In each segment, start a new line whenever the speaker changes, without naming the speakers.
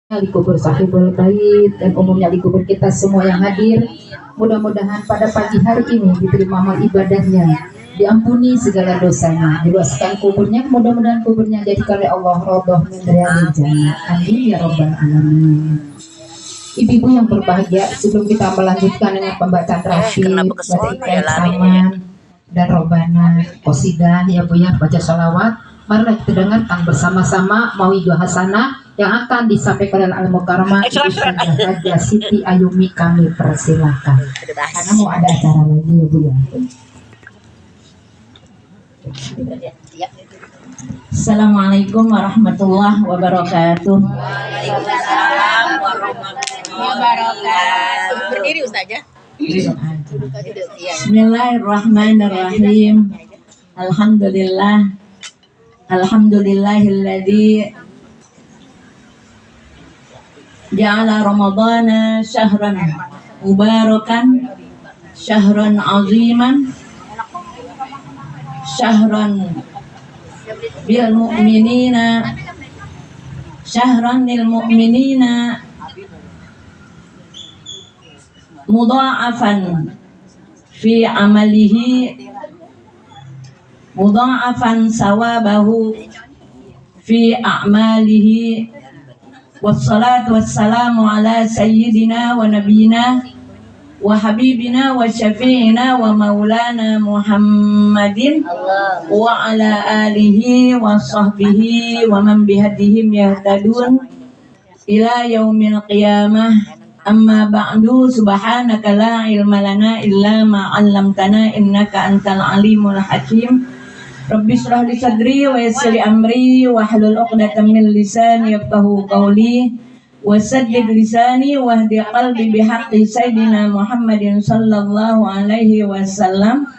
di kubur sahibul bait dan umumnya di kubur kita semua yang hadir. Mudah-mudahan pada pagi hari ini diterima amal ibadahnya, diampuni segala dosanya, diluaskan kuburnya, mudah-mudahan kuburnya jadikan oleh Allah rodoh min riyadil jannah. Amin ya robbal alamin. Ibu-ibu yang berbahagia, sebelum kita melanjutkan dengan pembacaan rafi, baca ikan saman dan robana, qasidah ya Bu ya, baca sholawat, marilah kita dengarkan bersama-sama mawidah hasanah yang akan disampaikan oleh Al-Mukarramah Ibu Ustazah Haja Siti Ayumi. Kami persilahkan karena mau ada acara lagi ya Bu ya.
Assalamualaikum warahmatullahi wabarakatuh.
Waalaikumsalam warahmatullahi wabarakatuh. Berdiri Ustazah.
Bismillahirrahmanirrahim. Alhamdulillahilladzi ja'ala ramadhana syahran mubarakan, syahran aziman, syahran bil mu'minina, syahran lil mu'minina mudha'afan fi amalihi, mudha'afan sawabahu fi a'malihi. Wassalatu wassalamu ala sayyidina wa nabiyina wa habibina wa syafi'ina wa maulana Muhammadin wa ala alihi wa sahbihi wa man bihadihim yahtadun ila yaumil qiyamah. Amma ba'du, subhanaka la ilma lana illa ma 'allamtana innaka antal alimul hakim. Rabbi shrah li sadri wa yassir li amri wa hlul 'uqdatam min lisani yafqahu qawli wa saddid lisani wahdi qalbi bihaqqi sayyidina Muhammadin sallallahu alaihi wasallam.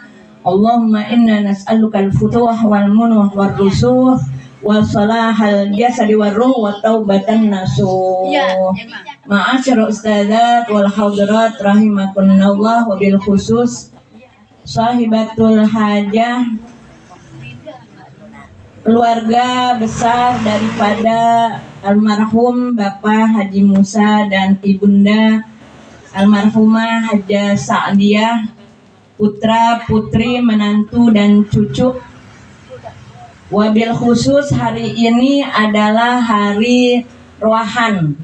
Allahumma inna nas'aluka al-futuh wal munuh wal rusuh wa salahal jasadi wal ruh wa taubatan nasuh. Ma'asyara ustadzat wal hadirat rahimakumullah, wa bil khusus sahibatul hajah, keluarga besar daripada almarhum Bapak Haji Musa dan Ibunda almarhumah Haja Sa'diyah, putra putri menantu dan cucu. Wabil khusus hari ini adalah hari rohan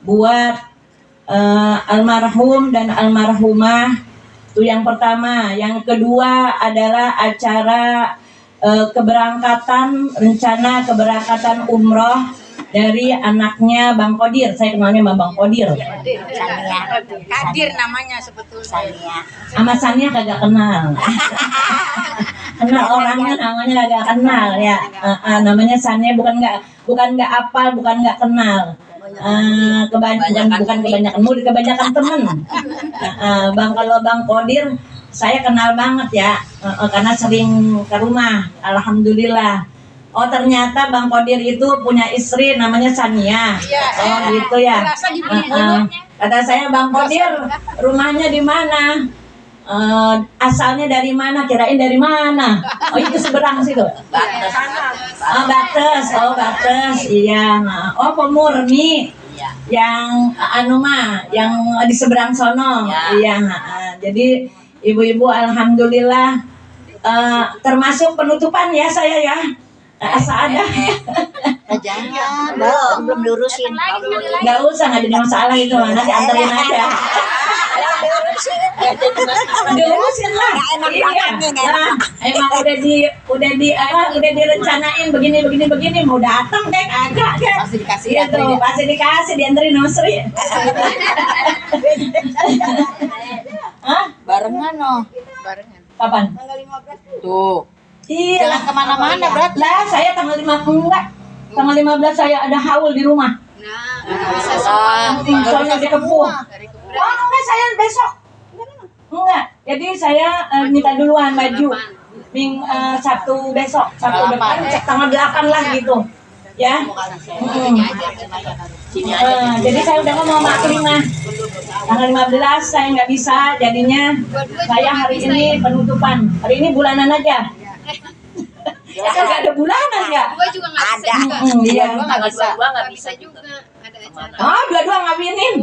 buat almarhum dan almarhumah. Itu yang pertama. Yang kedua adalah acara rencana keberangkatan umroh dari anaknya Bang Kodir. Saya kenalnya sama Bang Kodir.
Kadir namanya sebetulnya.
Sama Sania kagak kenal. Kenal orangnya, namanya kagak kenal ya. Namanya Sania, bukan nggak apal, bukan nggak kenal. Bukan kebanyakan temen. Kalau Bang Kodir saya kenal banget ya, karena sering ke rumah. Alhamdulillah. Oh, ternyata Bang Kodir itu punya istri namanya Sania. Oh gitu ya. Kata saya, Bang Kodir rumahnya di mana? Asalnya dari mana? Kirain dari mana? Oh itu seberang situ. Bates. Iya. Oh Pemurni. Yang yang di seberang sono. Iya. Jadi ibu-ibu alhamdulillah, termasuk penutupan ya saya ya. Asal ada.
Jangan, belum diurusin.
Nggak usah, nggak jadi masalah itu, nanti anterin aja. Diurusin lah. Iya. Nah, emang udah direncanain begini mau datang deh agak deh.
Pasti dikasih
gitu, pasti dikasih dianterin sama Sri. Hah?
Barengan Barengan.
Kapan?
Tanggal 15. Tuh.
Iya.
Jalan kemana-mana berat
lah. Saya tanggal 5 enggak. Tanggal 15 saya ada haul di rumah.
Bisa semua.
Soalnya di kebun. Oh enggak, saya besok. Enggak. Jadi saya minta duluan baju. Sabtu besok. Sabtu depan tanggal 8 lah gitu. Ya. Jadi saya udah ngomong sama Aklimah. Tanggal 15 saya nggak bisa, jadinya saya hari ini penutupan. Hari ini bulanan aja. Kan nggak ada bulanan ya?
Gua juga nggak bisa.
Iya,
Gua nggak bisa juga.
Oh, dua-dua ngawinin.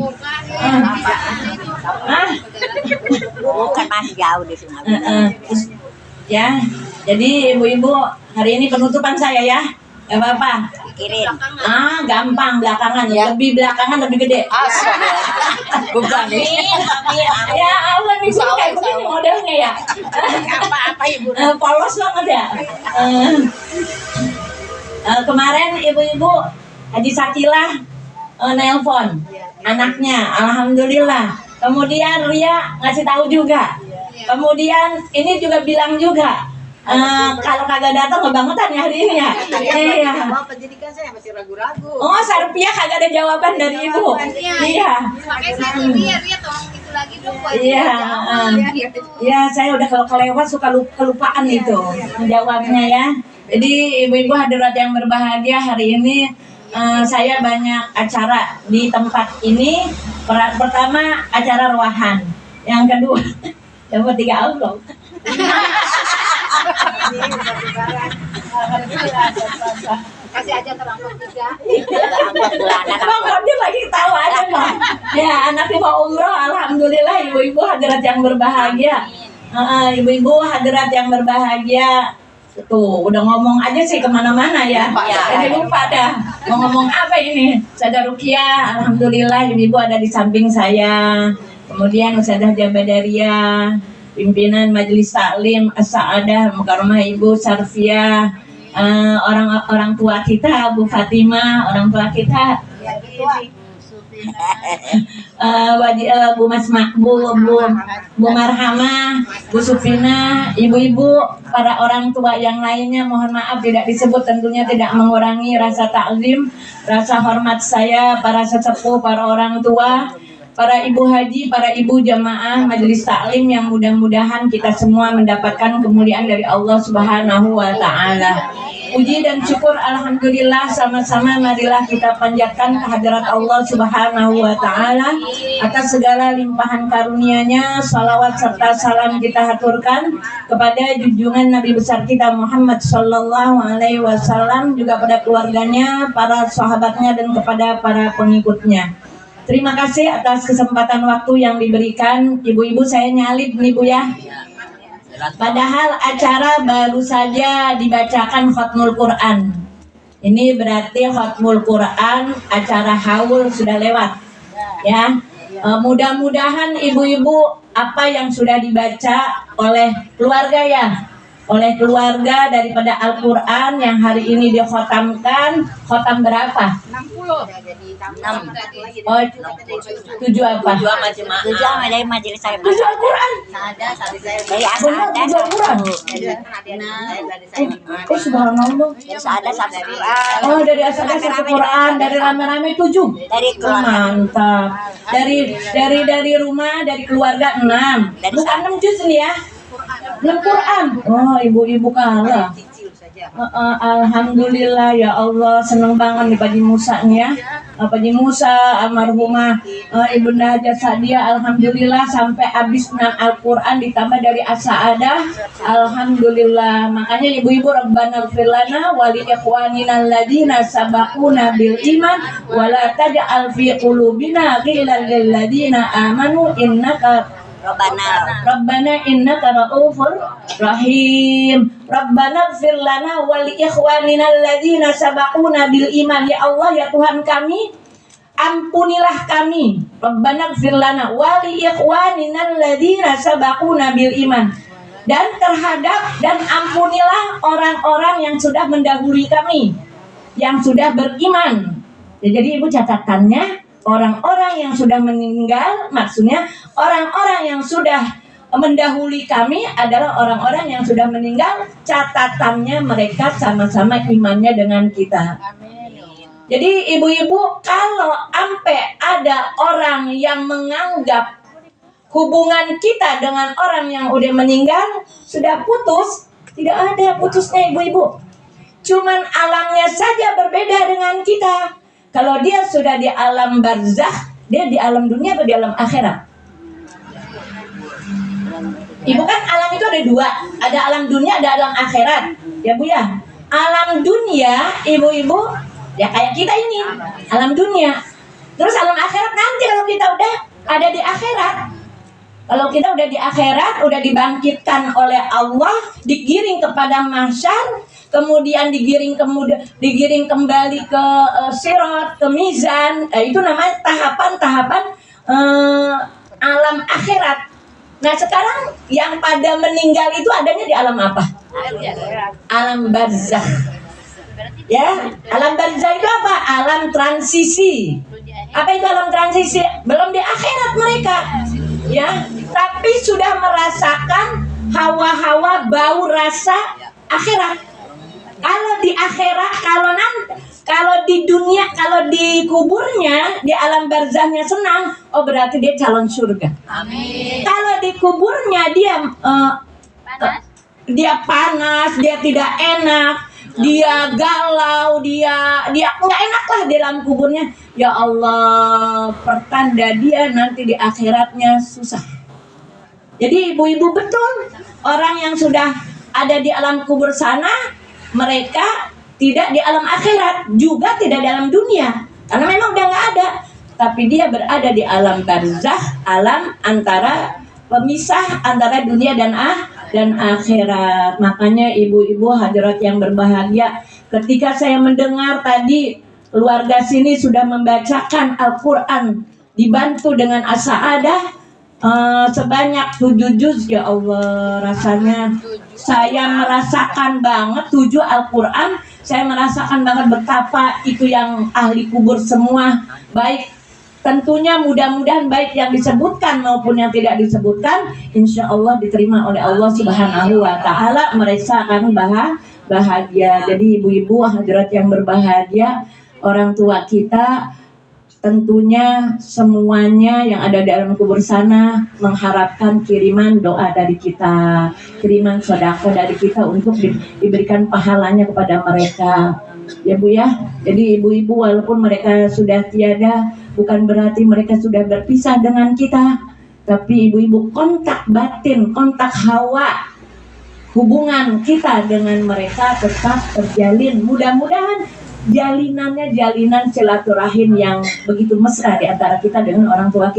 Bukan masih jauh di sini.
Ya, jadi ibu-ibu hari ini penutupan saya ya. Gak apa-apa.
Kirim.
Gampang belakangan. Lebih belakangan lebih gede.
Bukan nih.
Ya Allah nih guru kayak begini modelnya ya.
Apa ibu?
Polos banget ya. Kemarin ibu-ibu Haji Sakilah nelpon anaknya, alhamdulillah. Kemudian Ria ngasih tahu juga. Kemudian ini juga bilang juga. Kalau kagak datang kebangetan ya hari ini ya. Iya.
Pendidikan saya masih ragu-ragu.
Oh, Sarpia kagak ada jawaban dari ibu. Iya.
Makanya saya Ria tolong gitu lagi dong buat
Iya. Ya, saya udah kalau kelewat suka kelupaan itu menjawabnya ya. Jadi ibu-ibu hadirat yang berbahagia hari ini saya banyak acara di tempat ini. Pertama acara ruahan. Yang kedua dapat 3 amplop.
kasih aja terangkat 3.
Bang dia lagi tahu aja bang. Ya anaknya mau umroh, alhamdulillah ibu-ibu hadirat yang berbahagia. Ibu-ibu hadirat yang berbahagia. Tuh udah ngomong aja sih kemana-mana ya. Jadi lupa dah mau ngomong apa ini. Ustazah Rukia, alhamdulillah ibu-ibu ada di samping saya. Kemudian Ustazah Jabadaria, pimpinan Majelis Taklim As-Sa'adah Mukarramah Ibu Sarfia, orang tua kita Bu Fatimah, orang tua kita Bu Bu Marhamah, Bu Sufina, ibu-ibu, para orang tua yang lainnya, mohon maaf tidak disebut, tentunya tidak mengurangi rasa takzim, rasa hormat saya, para sesepuh, para orang tua, para ibu haji, para ibu jamaah majelis taklim yang mudah-mudahan kita semua mendapatkan kemuliaan dari Allah Subhanahu wa taala. Puji dan syukur alhamdulillah sama-sama marilah kita panjatkan kehadirat Allah Subhanahu wa taala atas segala limpahan karunia-Nya. Salawat serta salam kita haturkan kepada junjungan Nabi besar kita Muhammad sallallahu alaihi wasallam, juga pada keluarganya, para sahabatnya dan kepada para pengikutnya. Terima kasih atas kesempatan waktu yang diberikan. Ibu-ibu saya nyalip nih Bu ya. Padahal acara baru saja dibacakan Khatmul Quran. Ini berarti Khatmul Quran, acara haul sudah lewat. Ya, mudah-mudahan ibu-ibu apa yang sudah dibaca oleh keluarga ya, oleh keluarga daripada Al-Quran yang hari ini dikhotamkan, khotam berapa?
60.
Oh, 7 apa?
7 dari majelis saya.
7 Al-Quran.
Dari
Benar,
Asada
7 Al-Quran. Oh, subhanallah.
Dari Asada satu Quran.
Oh, dari Asada satu Quran, dari rame-rame 7.
Dari keluarga.
Mantap. Dari rumah, dari keluarga 6. Bukan 6 juz nih ya. 6 Quran. Oh, ibu-ibu kalah. Alhamdulillah ya Allah, seneng banget nih Pak Haji Musa nih ya. Pak Haji Musa almarhumah Ibunda Hajah Sadia, alhamdulillah sampai habis 6 Al-Quran ditambah dari As-Sa'adah. Alhamdulillah. Makanya ibu-ibu Rabbana ighfir lana wa li ikhwanina alladziina sabaquna bil iman wa la taj'al fi qulubina ghillan lil ladziina amanu innaka Rabbana innaka ra'ufur rahim. Rabbana ighfir lana wa li ikhwanina alladziina sabaquna bil iman. Ya Allah ya Tuhan kami, ampunilah kami. Rabbana ighfir lana wa li ikhwanina alladziina sabaquna bil iman. Dan terhadap dan ampunilah orang-orang yang sudah mendahului kami, yang sudah beriman. Ya, jadi ibu catatannya orang-orang yang sudah meninggal, maksudnya orang-orang yang sudah mendahului kami adalah orang-orang yang sudah meninggal, catatannya mereka sama-sama imannya dengan kita. Jadi ibu-ibu, kalau sampai ada orang yang menganggap hubungan kita dengan orang yang udah meninggal sudah putus, tidak ada putusnya ibu-ibu. Cuman alamnya saja berbeda dengan kita. Kalau dia sudah di alam barzakh, dia di alam dunia atau di alam akhirat? Ibu kan alam itu ada 2, ada alam dunia, ada alam akhirat, ya Bu ya. Alam dunia, ibu-ibu, ya kayak kita ini, alam dunia. Terus alam akhirat nanti kalau kita udah ada di akhirat. Kalau kita udah di akhirat, udah dibangkitkan oleh Allah, digiring kepada mahsyar, kemudian digiring kembali ke sirat, ke mizan. Itu namanya tahapan-tahapan alam akhirat. Nah sekarang yang pada meninggal itu adanya di alam apa? Alam barzakh. Ya, alam barzakh itu apa? Alam transisi. Apa itu alam transisi? Belum di akhirat mereka. Ya, tapi sudah merasakan hawa-hawa bau rasa akhirat. Kalau di akhirat, kalau di dunia, kalau di kuburnya, di alam barzakhnya senang, oh berarti dia calon surga.
Amin.
Kalau di kuburnya dia panas, dia tidak enak, dia galau, dia nggak enak lah di dalam kuburnya. Ya Allah, pertanda dia nanti di akhiratnya susah. Jadi ibu-ibu betul, orang yang sudah ada di alam kubur sana, mereka tidak di alam akhirat, juga tidak di alam dunia, karena memang udah nggak ada. Tapi dia berada di alam barzakh, alam antara pemisah antara dunia dan akhirat. Makanya ibu-ibu hadirat yang berbahagia, ketika saya mendengar tadi keluarga sini sudah membacakan Al-Quran dibantu dengan as-sa'adah sebanyak 7 juz, ya Allah, rasanya saya merasakan banget 7 Al-Quran. Saya merasakan banget betapa itu yang ahli kubur semua, baik tentunya mudah-mudahan baik yang disebutkan maupun yang tidak disebutkan, insya Allah diterima oleh Allah Subhanahu wa Ta'ala. Mereka akan bahagia. Jadi ibu-ibu hadirat yang berbahagia, orang tua kita tentunya semuanya yang ada di dalam kubur sana mengharapkan kiriman doa dari kita, kiriman sedekah dari kita untuk diberikan pahalanya kepada mereka. Ya Bu ya. Jadi ibu-ibu walaupun mereka sudah tiada, bukan berarti mereka sudah berpisah dengan kita, tapi ibu-ibu kontak batin, kontak hawa, hubungan kita dengan mereka tetap terjalin. Mudah-mudahan jalinannya jalinan silaturahim yang begitu mesra di antara kita dengan orang tua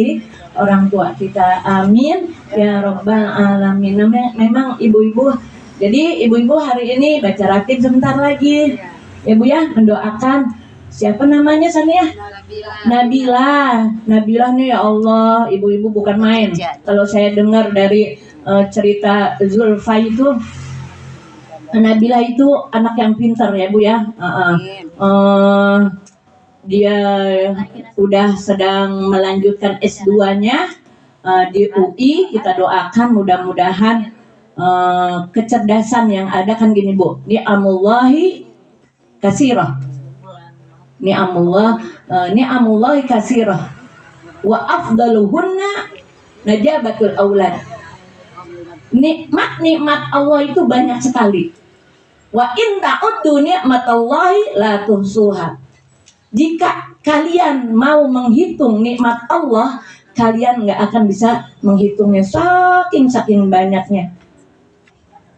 kita. Amin ya rabbal alamin. Memang ibu-ibu, jadi ibu-ibu hari ini baca ratib sebentar lagi ya Bu ya, mendoakan siapa namanya sana ya? Nabila nih, ya Allah, ibu-ibu bukan main. Kalau saya dengar dari cerita Zulfa itu, Nabila itu anak yang pintar ya Bu ya. Dia udah sedang melanjutkan S2-nya di UI. Kita doakan mudah-mudahan kecerdasan yang ada kan gini Bu, ni'amullahi kasirah, ni'amullahi kasirah wa afdaluhunna najabatul aulad. Nikmat Allah itu banyak sekali. Wa in ta'uddu ni'matallahi la tuhsuha. Jika kalian mau menghitung nikmat Allah, kalian nggak akan bisa menghitungnya, saking banyaknya.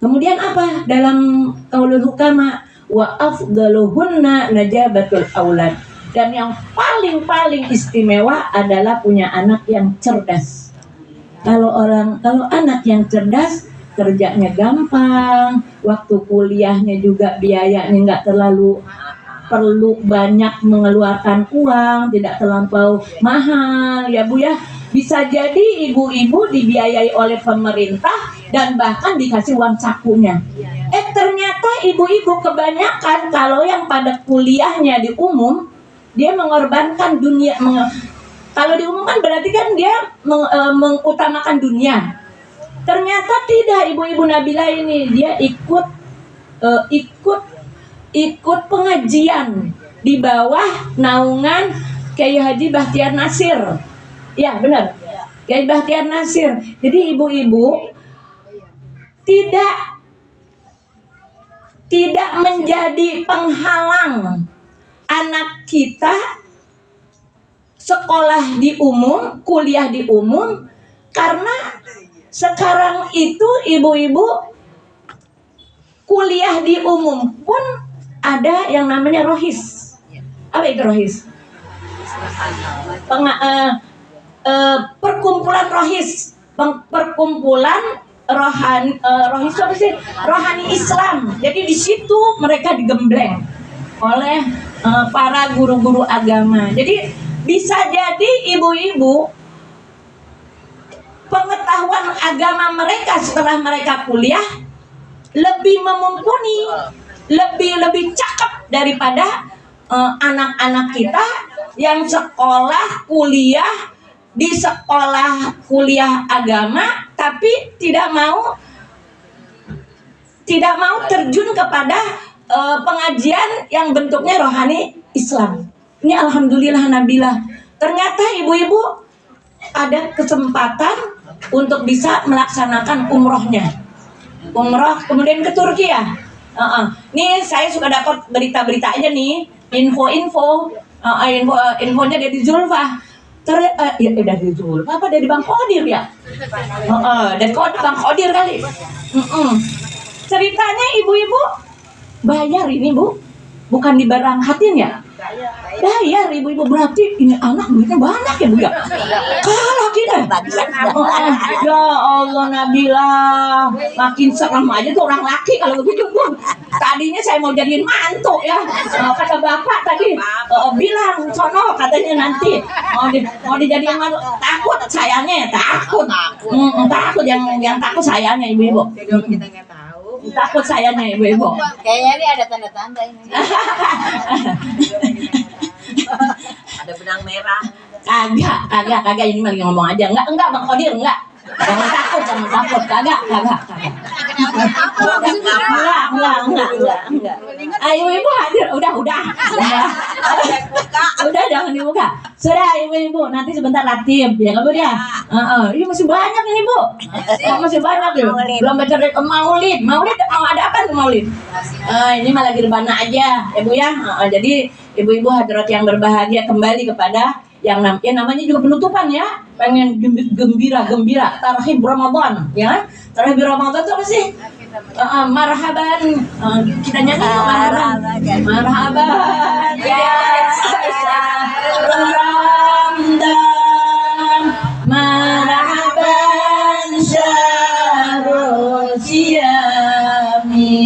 Kemudian apa? Dalam qaulul hukama, wa afdaluhunna najabatul aulad. Dan yang paling istimewa adalah punya anak yang cerdas. Kalau anak yang cerdas, kerjanya gampang, waktu kuliahnya juga biayanya nggak terlalu perlu banyak mengeluarkan uang, tidak terlampau mahal ya Bu ya. Bisa jadi ibu-ibu dibiayai oleh pemerintah dan bahkan dikasih uang sakunya. Ternyata ibu-ibu kebanyakan kalau yang pada kuliahnya di umum, dia mengorbankan dunia. Kalau di umum kan berarti kan dia mengutamakan dunia. Ternyata tidak, ibu-ibu Nabila ini, dia ikut pengajian di bawah naungan Kiai Haji Bahtiar Nasir. Ya benar, Kiai Bahtiar Nasir. Jadi ibu-ibu tidak menjadi penghalang anak kita sekolah di umum, kuliah di umum, karena sekarang itu ibu-ibu kuliah di umum pun ada yang namanya rohis. Apa itu rohis? perkumpulan rohis, perkumpulan rohis apa sih? Rohani Islam. Jadi di situ mereka digembleng oleh para guru-guru agama. Jadi bisa jadi ibu-ibu pengetahuan agama mereka setelah mereka kuliah lebih memumpuni, lebih cakep daripada anak-anak kita yang sekolah kuliah di sekolah kuliah agama tapi tidak mau terjun kepada pengajian yang bentuknya rohani Islam. Ini alhamdulillah Nabilah. Ternyata ibu-ibu ada kesempatan untuk bisa melaksanakan umrohnya. Umroh kemudian ke Turki ya. Nih saya suka dapat berita-berita aja nih, infonya dari Zulfa. Ya dari Zulfa apa dari Bang Kodir ya? Dari Bang Kodir kali. Ceritanya ibu-ibu bayar ini Bu, bukan diberangkatin ya? Bayar ibu-ibu, berarti ini anak duitnya banyak ya Bu ya? Kalah kita. Ya Allah Nabila, makin serem aja tuh orang laki kalau begitu Bu. Tadinya saya mau jadiin mantu ya, kata bapak tadi bilang sono katanya nanti mau dijadiin mantu. Takut sayanya, takut yang takut sayanya ibu-ibu. Takut sayanya ibu-ibu.
Kayaknya ini ada tanda-tanda ini. Ada benang merah.
Kagak ini lagi ngomong aja. Enggak Bang Kodir, enggak. Jangan takut, kagak. Enggak. Ayo ibu hadir, udah. Udah jangan dibuka. Sudah ibu, nanti sebentar latih ya Bu ya. Ini masih banyak ini Bu. Masih banyak ya. Belum baca Maulid. Maulid mau ada apa tuh Maulid? Ini malah lagi rebana aja ya Bu ya. Jadi ibu-ibu hadirat yang berbahagia kembali kepada yang namanya juga penutupan ya, pengen gembira tarhib Ramadan ya. Tarhib Ramadan itu apa sih? Marhaban, kita nyanyi marhaban ya Ramadan, marhaban syahrul siyami,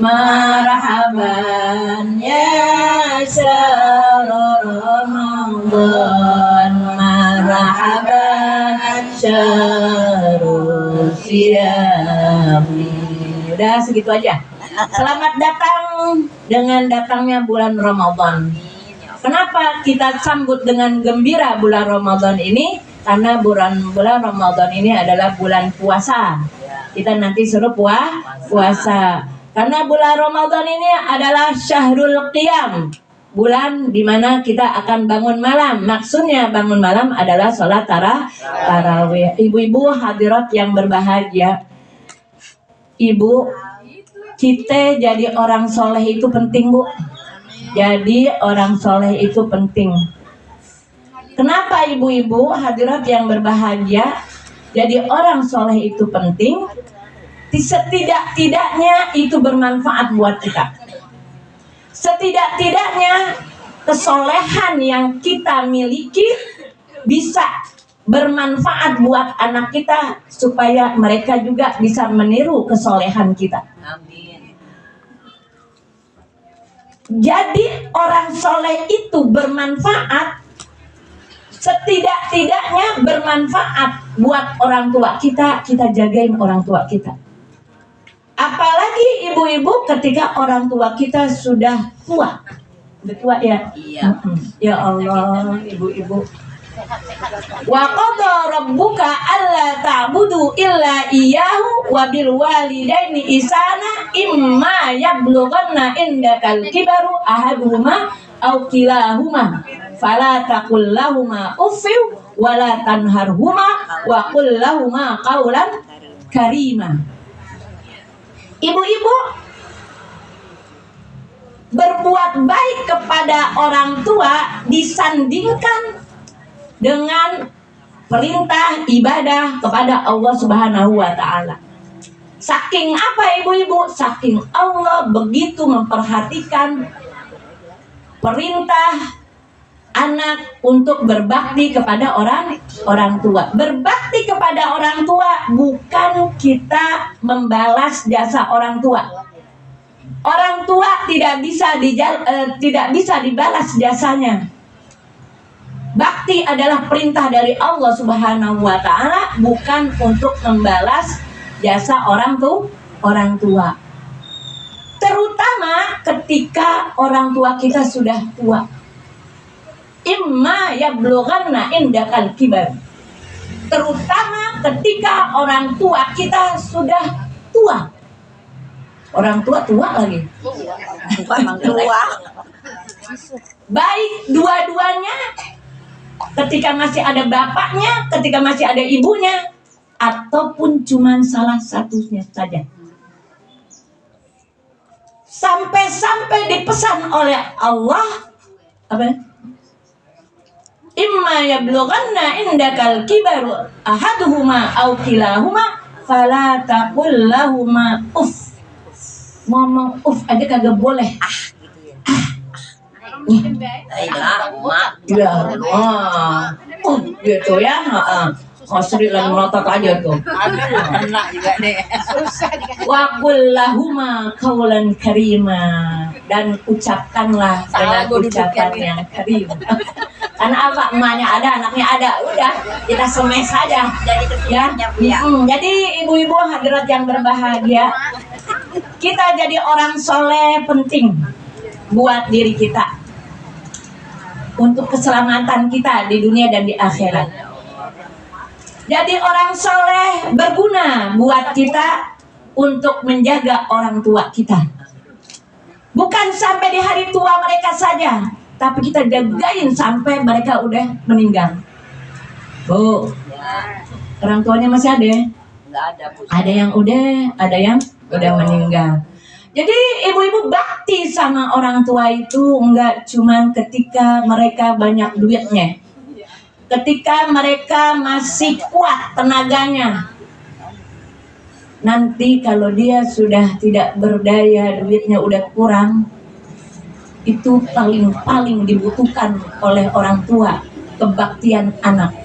marhaban ya syahrul Ramadan, marhaban syahrul siyami. Udah segitu aja. Selamat datang dengan datangnya bulan Ramadan. Kenapa kita sambut dengan gembira bulan Ramadan ini? Karena bulan Ramadan ini adalah bulan puasa. Kita nanti suruh puasa. Karena bulan Ramadan ini adalah syahrul qiyam, bulan dimana kita akan bangun malam. Maksudnya bangun malam adalah sholat tarawih. Ibu-ibu hadirat yang berbahagia, ibu, kita jadi orang soleh itu penting Bu. Jadi orang soleh itu penting. Kenapa ibu-ibu hadirat yang berbahagia jadi orang soleh itu penting? Setidak-tidaknya itu bermanfaat buat kita. Setidak-tidaknya kesolehan yang kita miliki bisa bermanfaat buat anak kita supaya mereka juga bisa meniru kesolehan kita.
Amin.
Jadi orang soleh itu bermanfaat, setidak-tidaknya bermanfaat buat orang tua kita. Kita jagain orang tua kita. Apalagi ibu-ibu ketika orang tua kita sudah tua. Udah tua ya?
Iya.
Ya Allah, ibu-ibu. Wa qada rabbuka alla ta'budu illa iyyahu wa bil walidaini ihsana imma yablughanna indakal kibaru ahaduhuma aw kilahuma fala taqul lahumā uffin wa la tanharhumā wa qul lahumā qawlan karīmā. Ibu-ibu berbuat baik kepada orang tua disandingkan dengan perintah ibadah kepada Allah Subhanahu wa Ta'ala. Saking apa ibu-ibu? Saking Allah begitu memperhatikan perintah anak untuk berbakti kepada orang tua. Berbakti kepada orang tua bukan kita membalas jasa orang tua. Orang tua tidak bisa dibalas jasanya. Bakti adalah perintah dari Allah Subhanahu wa taala, bukan untuk membalas jasa orang tua. Terutama ketika orang tua kita sudah tua. Imma yablughanna indakal kibar. Terutama ketika orang tua kita sudah tua. Orang tua lagi.
Memang tua.
Baik dua-duanya, ketika masih ada bapaknya, ketika masih ada ibunya, ataupun cuma salah satunya saja. Sampai dipesan oleh Allah apa? Imma yablughanna indakal kibaru ahaduhuma aw kilahuma fala taqul lahuma uff. Ngomong uff aja kagak boleh. Ya, gitu ya. Sri lan melotot aja tuh.
Enak juga deh.
Wa qul lahuma qaulan karima, dan ucapkanlah dengan ucapan yang karim. Karena apa? Emaknya ada, anaknya ada, udah kita semes saja. Ya. Jadi ibu-ibu hadirat yang berbahagia, kita jadi orang soleh penting buat diri kita, untuk keselamatan kita di dunia dan di akhirat. Jadi orang soleh berguna buat kita untuk menjaga orang tua kita. Bukan sampai di hari tua mereka saja, tapi kita jagain sampai mereka udah meninggal. Bu, orang tuanya masih ada?
Enggak ada, Bu.
Ada yang udah meninggal. Jadi ibu-ibu bakti sama orang tua itu enggak cuman ketika mereka banyak duitnya. Ketika mereka masih kuat tenaganya. Nanti kalau dia sudah tidak berdaya, duitnya udah kurang, itu paling dibutuhkan oleh orang tua, kebaktian anak.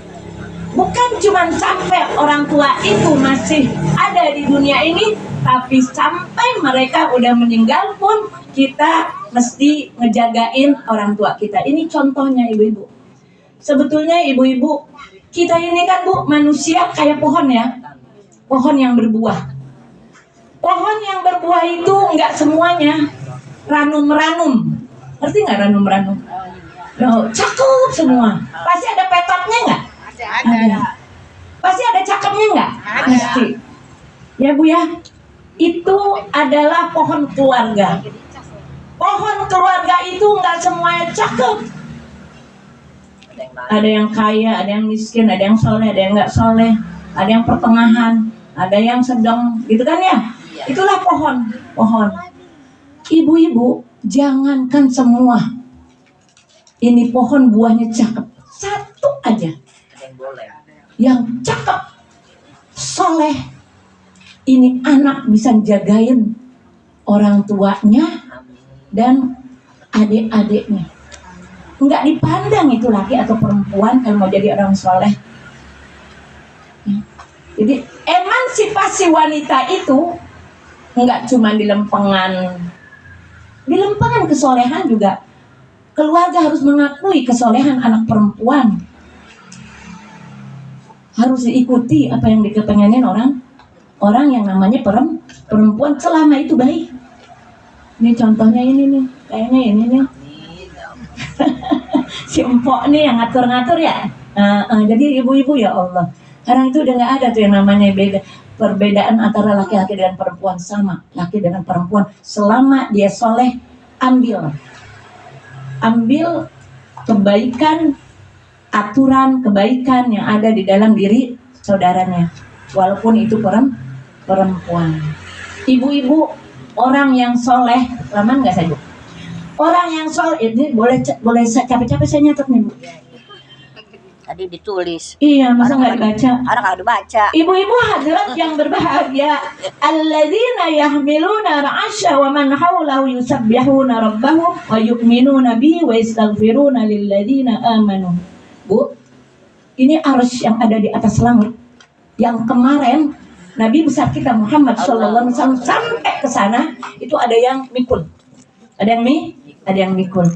Bukan cuma sampai orang tua itu masih ada di dunia ini, tapi sampai mereka udah meninggal pun kita mesti ngejagain orang tua kita. Ini contohnya ibu-ibu. Sebetulnya ibu-ibu, kita ini kan Bu, manusia kayak pohon ya. Pohon yang berbuah. Pohon yang berbuah itu enggak semuanya ranum-ranum. Ngerti nggak ranum-ranum? Loh, cakep semua. Pasti ada petotnya nggak? Ada. Pasti ada cakepnya nggak? Pasti. Ya Bu ya, itu adalah pohon keluarga. Pohon keluarga itu nggak semuanya cakep. Ada yang kaya, ada yang miskin, ada yang soleh, ada yang nggak soleh, ada yang pertengahan, ada yang sedang, gitu kan ya? Itulah pohon. Ibu-ibu, jangankan semua. Ini pohon buahnya cakep, satu aja yang cakep, soleh. Ini anak bisa jagain orang tuanya dan adik-adiknya. Enggak dipandang itu laki atau perempuan kalau mau jadi orang soleh. Jadi emansipasi wanita itu enggak cuma di lempengan kesolehan juga. Keluarga harus mengakui kesolehan anak perempuan. Harus diikuti apa yang dikepengenin orang yang namanya perempuan selama itu baik. Ini contohnya ini nih, kayaknya ini nih. Si empok nih yang ngatur-ngatur ya. Jadi ibu-ibu ya Allah. Sekarang itu udah nggak ada tuh yang namanya perbedaan antara laki-laki dengan perempuan, sama laki dengan perempuan. Selama dia soleh, ambil kebaikan, aturan kebaikan yang ada di dalam diri saudaranya, walaupun itu perempuan. Ibu-ibu, orang yang soleh, aman nggak saya Bu? Orang yang soleh ini boleh capek-capek saya nyatet nih Bu.
tadi ditulis.
Iya, masa nggak dibaca?
Anak ada baca.
Ibu-ibu hadirat yang berbahagia, alladzina yahmiluna ra'asya wa man hawlahu yusabbihuna rabbahum wa yu'minuna bihi wa yastaghfiruna lilladzina amanu. Bu, ini arsy yang ada di atas langit. Yang kemarin Nabi besar kita Muhammad sallallahu alaihi wasallam sampai ke sana itu ada yang mikul. Ada yang mikul.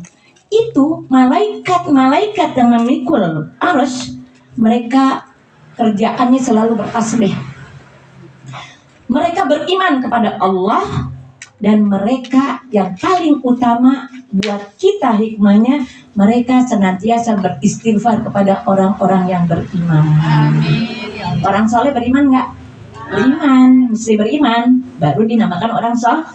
Itu malaikat-malaikat yang memikul arsy, mereka kerjaannya selalu bertasbih. Mereka beriman kepada Allah, dan mereka yang paling utama buat kita hikmahnya, mereka senantiasa beristighfar kepada orang-orang yang beriman. Amin. Orang soleh beriman nggak? Beriman, mesti beriman, baru dinamakan orang soleh.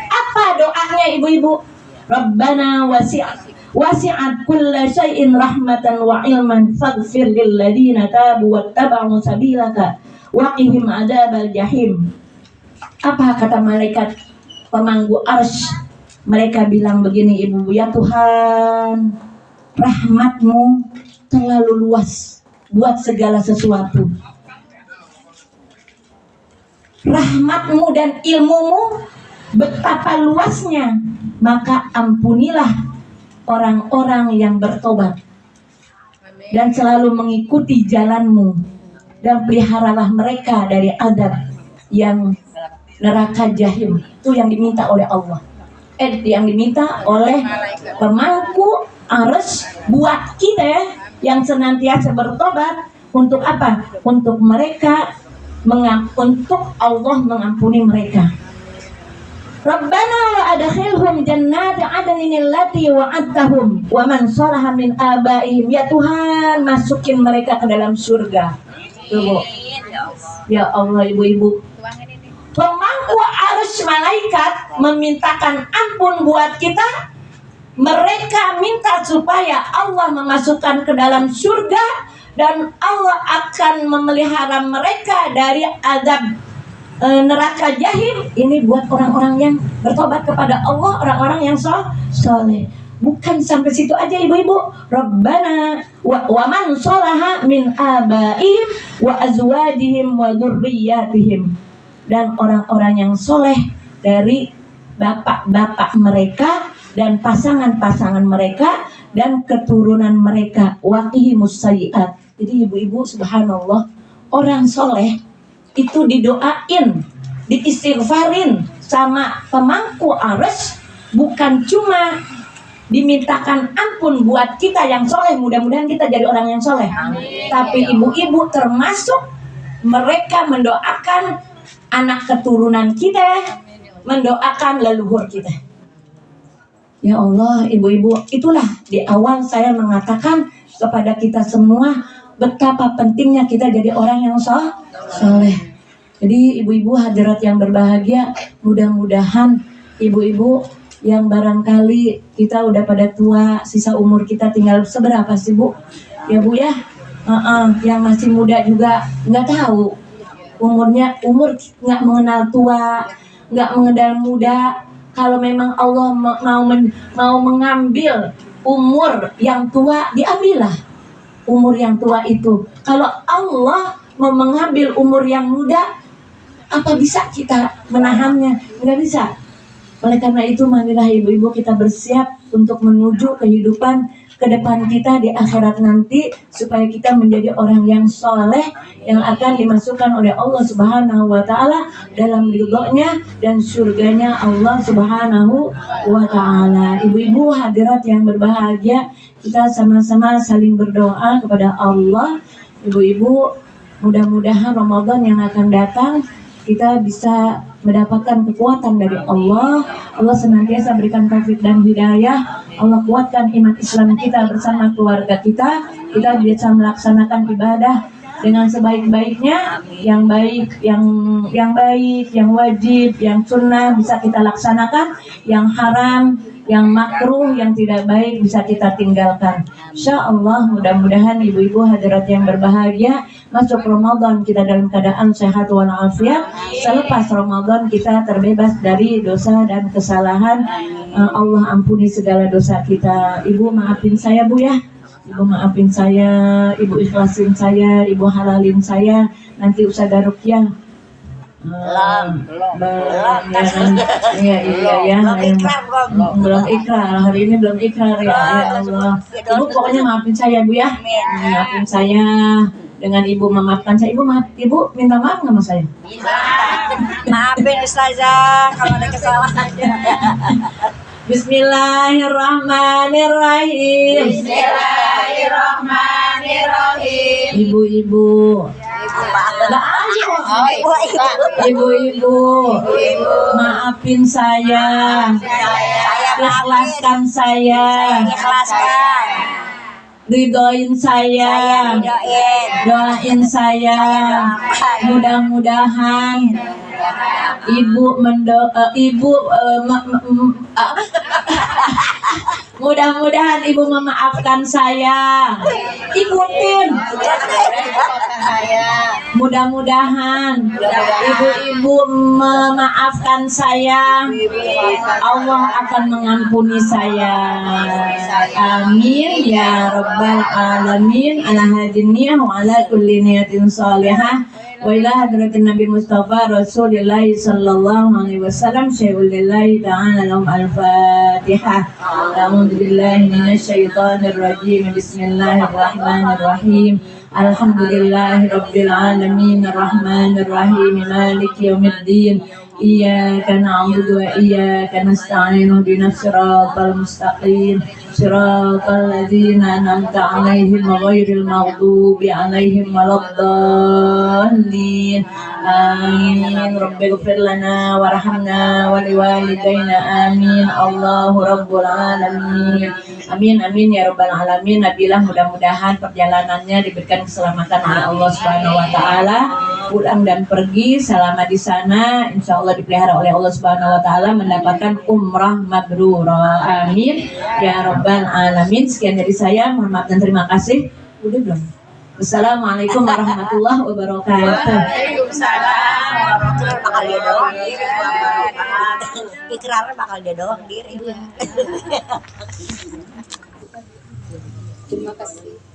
Apa doanya ibu-ibu? Rabbana wasi'at kulla syai'in rahmatan wa ilman faghfir lil ladzina tabu wattaba'u sabilaka wa qihim adzabal jahim. Apa kata malaikat pemangku arsy? Mereka bilang begini, ibu, ya Tuhan, rahmatmu terlalu luas buat segala sesuatu. Rahmatmu dan ilmumu betapa luasnya, maka ampunilah orang-orang yang bertobat dan selalu mengikuti jalanmu, dan peliharalah mereka dari adab yang neraka jahim. Itu yang diminta oleh Allah, yang diminta oleh pemangku arsy buat kita yang senantiasa bertobat. Untuk apa? Untuk mereka, untuk Allah mengampuni mereka. Rabbana wa adkhilhum jannati adnin allati wa'adtahum wa man salaha min abaihim. Ya Tuhan, masukin mereka ke dalam surga. Tuh, ya Allah, ibu-ibu. Pemangku arsy malaikat memintakan ampun buat kita. Mereka minta supaya Allah memasukkan ke dalam surga, dan Allah akan memelihara mereka dari azab neraka jahim. Ini buat orang-orang yang bertobat kepada Allah, orang-orang yang soleh. Bukan sampai situ aja ibu-ibu. Rabbana wa man sholaha min abaihim wa azwajihim wa dzurriyyatihim. Dan orang-orang yang soleh dari bapak-bapak mereka dan pasangan-pasangan mereka dan keturunan mereka, waqihimus sayyi'at. Jadi ibu-ibu, subhanallah, orang soleh itu didoain, diistighfarin sama pemangku arsy, bukan cuma dimintakan ampun buat kita yang soleh, mudah-mudahan kita jadi orang yang soleh. Amin. Tapi ibu-ibu termasuk mereka mendoakan anak keturunan kita, mendoakan leluhur kita. Ya Allah, ibu-ibu, itulah di awal saya mengatakan kepada kita semua betapa pentingnya kita jadi orang yang soleh. Jadi ibu-ibu hadirat yang berbahagia, mudah-mudahan ibu-ibu yang barangkali kita udah pada tua, sisa umur kita tinggal seberapa sih Bu? Ya Bu ya, yang masih muda juga nggak tahu umur nggak mengenal tua, nggak mengenal muda. Kalau memang Allah mau mengambil umur yang tua, diambillah umur yang tua itu. Kalau Allah mau mengambil umur yang muda, apa bisa kita menahannya? Nggak bisa. Oleh karena itu, marilah ibu-ibu kita bersiap untuk menuju kehidupan ke depan kita di akhirat nanti, supaya kita menjadi orang yang soleh yang akan dimasukkan oleh Allah Subhanahu wa Ta'ala dalam ridhonya dan surganya Allah Subhanahu wa Ta'ala. Ibu-ibu hadirat yang berbahagia, kita sama-sama saling berdoa kepada Allah. Ibu-ibu, mudah-mudahan Ramadan yang akan datang kita bisa mendapatkan kekuatan dari Allah. Allah senantiasa berikan taufik dan hidayah. Allah kuatkan iman Islam kita bersama keluarga kita. Kita bisa melaksanakan ibadah dengan sebaik-baiknya, yang baik, yang wajib, yang sunnah bisa kita laksanakan, yang haram, yang makruh, yang tidak baik bisa kita tinggalkan. Insya Allah, mudah-mudahan ibu-ibu hadirat yang berbahagia, masuk Ramadan kita dalam keadaan sehat walafiat. Selepas Ramadan kita terbebas dari dosa dan kesalahan. Allah ampuni segala dosa kita. Ibu maafin saya Bu ya. Ibu maafin saya, Ibu ikhlasin saya, Ibu halalin saya. Nanti usaha rukyah.
Belum.
Ya kan? Iya ya. Belum ikrar. Hari ini belum ikrar ya Allah. Ibu pokoknya maafin saya Bu ya. Maafin saya. Dengan Ibu memaafkan saya, Ibu minta maaf nggak sama saya?
Maafin Ustazah kalau ada kesalahan.
Bismillahirrahmanirrahim.
Bismillahirrahmanirrahim.
Ibu-ibu, ibu-ibu, maafin saya, ikhlaskan saya, ridhoin saya, doain saya. Mudah-mudahan mudah-mudahan Ibu memaafkan saya. Ikutin. Mudah-mudahan ibu-ibu memaafkan saya. Allah akan mengampuni saya. Amin ya rabbal alamin. Ala hadiniyah wa ala kulli niyatin salihah. Wa ila hadratin Nabi Mustafa Rasulullah sallallahu alaihi wasallam syai'ul lillahi ta'ala lahum al-fatihah. A'udzu billahi minasyaitonir rajim. Bismillahirrahmanirrahim. Alhamdulillahi rabbil alamin arrahmanir rahim maliki yaumiddin. Iyyaka na'budu wa iyyaka nasta'in ihdinas siratal mustaqim siratal ladzina an'amta 'alaihim ghairil maghdubi 'alaihim waladdallin. Amin. Rabbighfir lana warhamna wa liwalidayna. Amin. Allahu rabbul alamin. Amin amin ya rabbal alamin. Nabilah mudah-mudahan perjalanannya diberikan keselamatan oleh Allah Subhanahu wa taala. Pulang dan pergi selama di sana insya Allah dipelihara oleh Allah Subhanahu wa taala, mendapatkan umrah mabrurah. Amin ya rabbal alamin. Sekian dari saya, mohon maaf dan terima kasih. Udah belum? Wassalamualaikum warahmatullahi wabarakatuh.
Waalaikumsalam warahmatullahi bakal dia doang diri. Ikrarnya bakal dia doang diri.
Terima kasih.